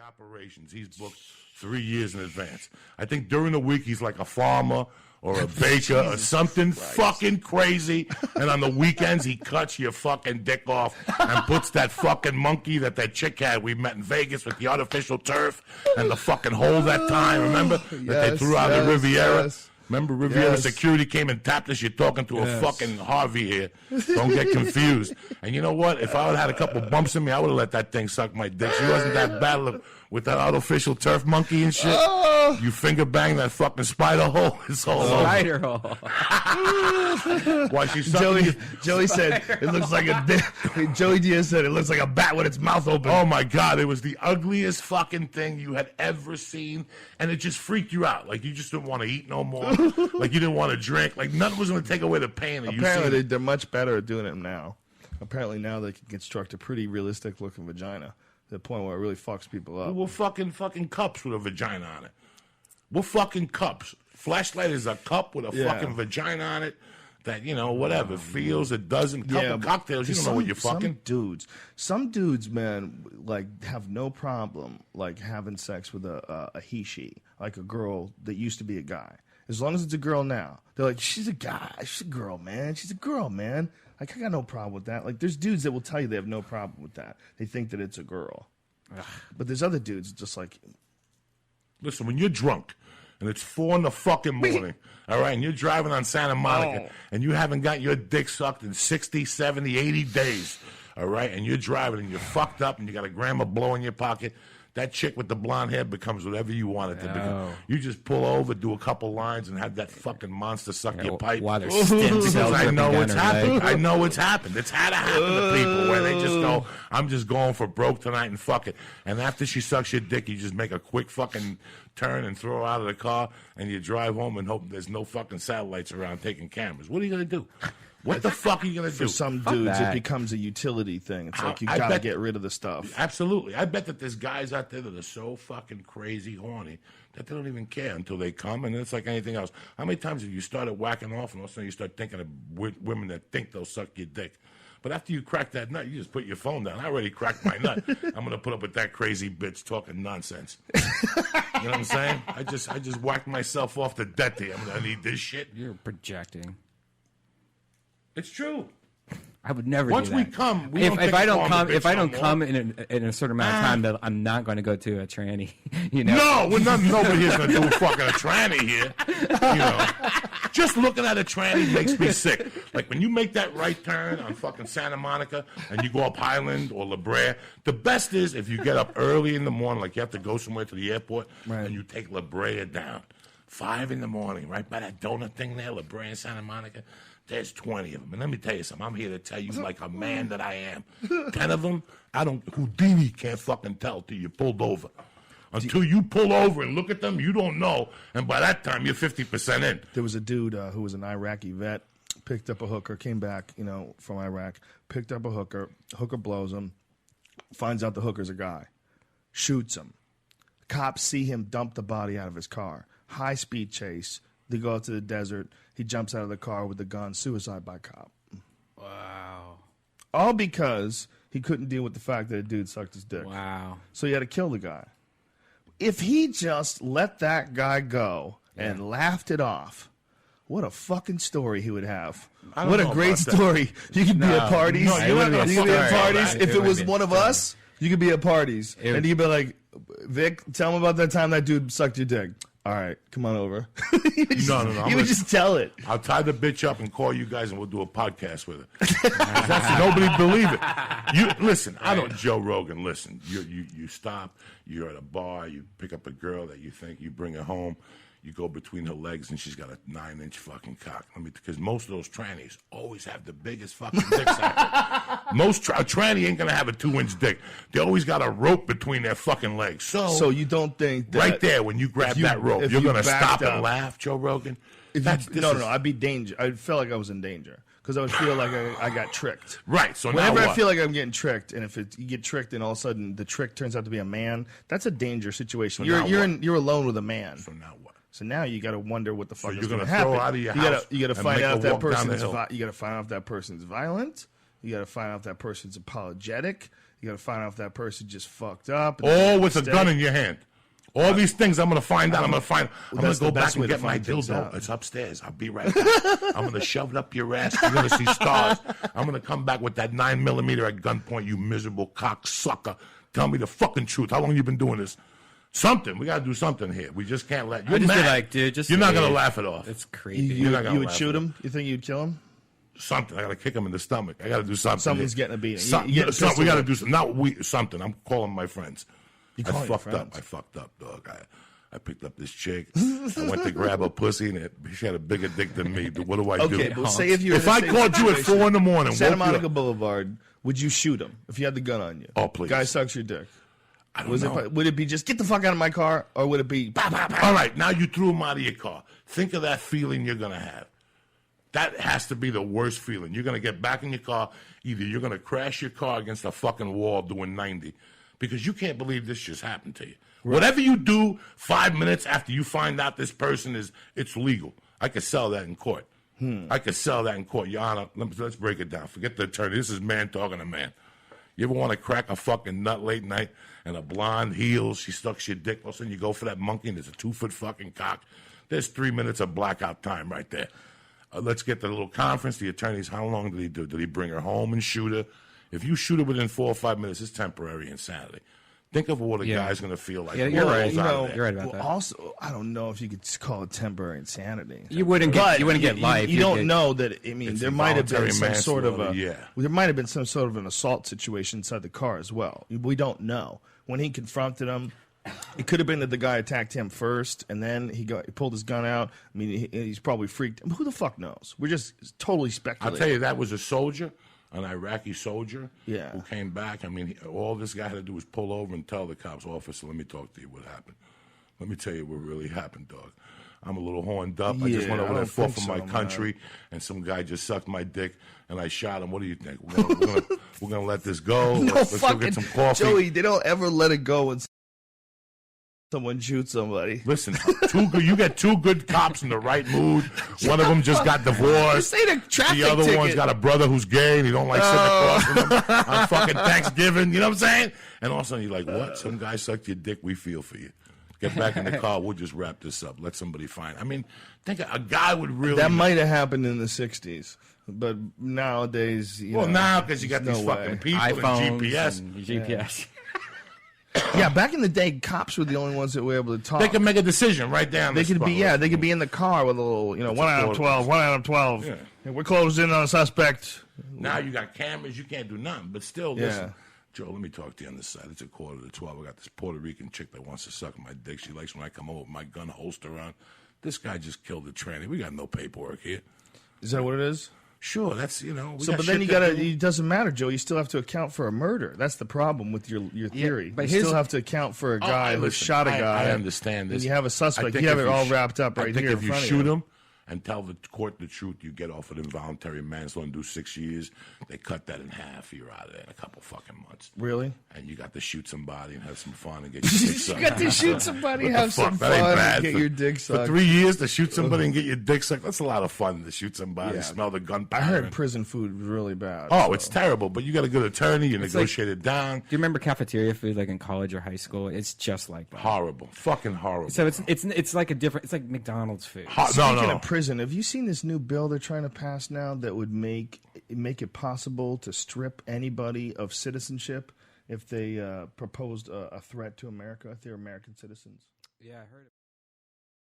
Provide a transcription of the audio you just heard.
operations, he's booked 3 years in advance. I think during the week he's like a farmer or a baker or something fucking crazy. And on the weekends he cuts your fucking dick off and puts that fucking monkey that chick had we met in Vegas with the artificial turf and the fucking hole that time. Remember that they threw out the Riviera? Yes. Remember, Riviera security came and tapped us. You're talking to a fucking Harvey here. Don't get confused. And you know what? If I would have had a couple bumps in me, I would have let that thing suck my dick. She wasn't that bad with that artificial turf monkey and shit. You finger bang that fucking spider hole. It's all over. Spider hole. Why she's Joey said it looks like Joey Diaz said it looks like a bat with its mouth open. Oh my God! It was the ugliest fucking thing you had ever seen, and it just freaked you out. Like you just didn't want to eat no more. Like you didn't want to drink. Like nothing was going to take away the pain. Apparently they're much better at doing it now. Apparently now they can construct a pretty realistic looking vagina to the point where it really fucks people up. We're fucking cups with a vagina on it. We're fucking cups. Flashlight is a cup with a fucking vagina on it that, you know, whatever, feels, it doesn't. Cocktails, you don't know what you're fucking. Some dudes, man, like, have no problem, like, having sex with a he-she, like a girl that used to be a guy. As long as it's a girl now. They're like, she's a guy. She's a girl, man. She's a girl, man. Like, I got no problem with that. Like, there's dudes that will tell you they have no problem with that. They think that it's a girl. But there's other dudes just like... Listen, when you're drunk and it's 4 in the fucking morning, all right, and you're driving on Santa Monica and you haven't got your dick sucked in 60, 70, 80 days, all right, and you're driving and you're fucked up and you got a gram of blow in your pocket, that chick with the blonde hair becomes whatever you want it to become. You just pull over, do a couple lines, and have that fucking monster suck your pipe. While there's stem cells I know it's happened. I know it's happened. It's had to happen to people where they just go, I'm just going for broke tonight and fuck it. And after she sucks your dick, you just make a quick fucking turn and throw her out of the car, and you drive home and hope there's no fucking satellites around taking cameras. What are you going to do? What the fuck are you going to do? For some dudes, it becomes a utility thing. It's like you got to get rid of the stuff. Absolutely. I bet that there's guys out there that are so fucking crazy horny that they don't even care until they come, and it's like anything else. How many times have you started whacking off and all of a sudden you start thinking of women that think they'll suck your dick? But after you crack that nut, you just put your phone down. I already cracked my nut. I'm going to put up with that crazy bitch talking nonsense. You know what I'm saying? I just whacked myself off the debt here. I need this shit. You're projecting. It's true. I would never. Once do that. we come, if I don't come in a certain amount of time, that I'm not going to go to a tranny. You know? No, nobody here's going to do fucking a tranny here. You know, just looking at a tranny makes me sick. Like when you make that right turn on fucking Santa Monica and you go up Highland or La Brea, the best is if you get up early in the morning, like you have to go somewhere to the airport, and you take La Brea down, 5 in the morning, right by that donut thing there, La Brea and Santa Monica. There's 20 of them. And let me tell you something. I'm here to tell you like a man that I am. 10 of them, Houdini can't fucking tell till you pulled over. Until you pull over and look at them, you don't know. And by that time, you're 50% in. There was a dude who was an Iraqi vet, picked up a hooker, came back, from Iraq, picked up a hooker blows him, finds out the hooker's a guy, shoots him. Cops see him dump the body out of his car. High-speed chase. They go out to the desert. He jumps out of the car with the gun. Suicide by cop. Wow. All because he couldn't deal with the fact that a dude sucked his dick. Wow. So he had to kill the guy. If he just let that guy go and laughed it off, what a fucking story he would have. What a great story. You could be at parties. No, you could be at parties. If it was one of us, you could be at parties. And you'd be like, Vic, tell him about that time that dude sucked your dick. All right, come on over. No. You would just tell it. I'll tie the bitch up and call you guys, and we'll do a podcast with her. Nobody believe it. You listen. I don't. Joe Rogan. Listen. You stop. You're at a bar. You pick up a girl that you think. You bring her home. You go between her legs, and she's got a 9-inch fucking cock. Because most of those trannies always have the biggest fucking dicks out there. A tranny ain't gonna have a 2-inch dick. They always got a rope between their fucking legs. So you don't think that right there when you grab that rope, you're gonna stop and laugh, Joe Rogan? No, I'd be danger. I'd feel like I was in danger. Because I would feel like I got tricked. Right. So whenever now I feel like I'm getting tricked, and if you get tricked, and all of a sudden the trick turns out to be a man, that's a danger situation. So you're alone with a man. So now what? So now you got to wonder what the fuck is going to happen. Throw out of your house. You got to find out if that person's. You got to find out if that person's violent. You got to find out if that person's apologetic. You got to find out if that person just fucked up. All with a gun in your hand. All these things I'm going to find out. I'm going to go back and get my dildo. It's upstairs. I'll be right back. I'm going to shove it up your ass. You're going to see stars. I'm going to come back with that 9mm at gunpoint, you miserable cocksucker. Tell me the fucking truth. How long you been doing this? Something. We got to do something here. We just can't let you. Just be like, dude, just you're not going to laugh it off. It's creepy. You would shoot him? You think you'd kill him? Something. I got to kick him in the stomach. I got to do something. Someone's getting a beating. We got to do something. Not we. Something. I'm calling my friends. I fucked up, dog. I picked up this chick. I went to grab her pussy, and she had a bigger dick than me. But what do I do? Okay, well, say if I called you at 4 in the morning, Santa Monica Boulevard, would you shoot him if you had the gun on you? Oh, please. Guy sucks your dick. I don't know. Would it be just get the fuck out of my car, or would it be bah, bah, bah? All right, now you threw him out of your car. Think of that feeling you're going to have. That has to be the worst feeling. You're going to get back in your car. Either you're going to crash your car against a fucking wall doing 90 because you can't believe this just happened to you. Right. Whatever you do 5 minutes after you find out this person it's legal. I could sell that in court. I could sell that in court. Your Honor, let's break it down. Forget the attorney. This is man talking to man. You ever want to crack a fucking nut late night and a blonde heels, she sucks your dick, all of a sudden you go for that monkey and there's a 2-foot fucking cock. There's 3 minutes of blackout time right there. Let's get the little conference. The attorneys, how long did he do? Did he bring her home and shoot her? If you shoot her within 4 or 5 minutes, it's temporary insanity. Think of what a guy's going to feel like. Yeah, you're right. You're right about that. Also, I don't know if you could call it temporary insanity. You wouldn't get life. You don't know that. I mean, there might have been some sort of there might have been some sort of an assault situation inside the car as well. We don't know. When he confronted him, it could have been that the guy attacked him first, and then he pulled his gun out. I mean, he's probably freaked. Who the fuck knows? We're just totally speculating. I'll tell you, that was a soldier. An Iraqi soldier who came back. I mean, all this guy had to do was pull over and tell the cops, officer, let me talk to you. What happened? Let me tell you what really happened, dog. I'm a little horned up. I just went over there, fought for my country, and some guy just sucked my dick, and I shot him. What do you think? We're gonna let this go? Let's go get some coffee. Joey, they don't ever let it go when someone shoots somebody. Listen, you get 2 good cops in the right mood. One of them just got divorced. The other one's got a brother who's gay and he don't like sitting across from him on fucking Thanksgiving. You know what I'm saying? And all of a sudden you're like, what? Some guy sucked your dick. We feel for you. Get back in the car. We'll just wrap this up. Let somebody find. I mean, think a guy would really. That might have happened in the 60s. But nowadays, now because you got these fucking people iPhones and GPS. And GPS. Yeah, back in the day, cops were the only ones that were able to talk. They could make a decision right down. They could be in the car with a little, 1 out of 12, 1 out of 12. Yeah. And we're closed in on a suspect. Now you got cameras, you can't do nothing. But still, listen, Joe, let me talk to you on this side. It's 11:45. I got this Puerto Rican chick that wants to suck my dick. She likes when I come over with my gun holster on. This guy just killed a tranny. We got no paperwork here. Is that what it is? Sure, that's but then it doesn't matter, Joe. You still have to account for a murder. That's the problem with your theory. But you still have to account for a guy who shot a guy. I understand this. And you have a suspect. You have it all wrapped up right here. I think if you shoot him and tell the court the truth, you get off of involuntary manslaughter and do 6 years. They cut that in half. You're out of there in a couple fucking months. Really? And you got to shoot somebody and have some fun and get your dick sucked. You got to shoot somebody, have some fun, and get your dick sucked. For 3 years to shoot somebody and get your dick sucked, that's a lot of fun to shoot somebody, smell the gunpowder. I heard prison food was really bad. Oh, it's terrible, but you got a good attorney, you negotiate it down. Do you remember cafeteria food like in college or high school? It's just like that. Horrible. Fucking horrible. So it's like it's like McDonald's food. Speaking of prison, have you seen this new bill they're trying to pass now that would make it possible to strip anybody of citizenship if they proposed a threat to America, if they're American citizens? Yeah, I heard it.